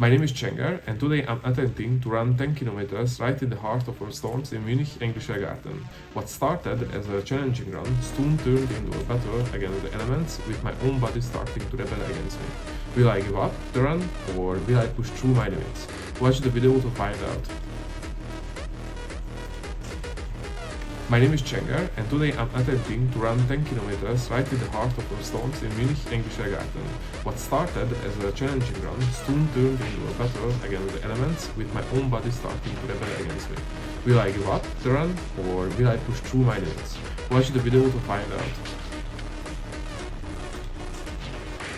My name is Csenger, and today I'm attempting to run 10 kilometers right in the heart of our storms in Munich Englischer Garten. What started as a challenging run soon turned into a battle against the elements, with my own body starting to rebel against me. Will I give up the run, or will I push through my limits? Watch the video to find out. My name is Csenger, and today I'm attempting to run 10 kilometers right in the heart of our storms in Munich Englischer Garten. What started as a challenging run soon turned into a battle against the elements, with my own body starting to rebel against me. Will I give up the run, or will I push through my limits? Watch the video to find out.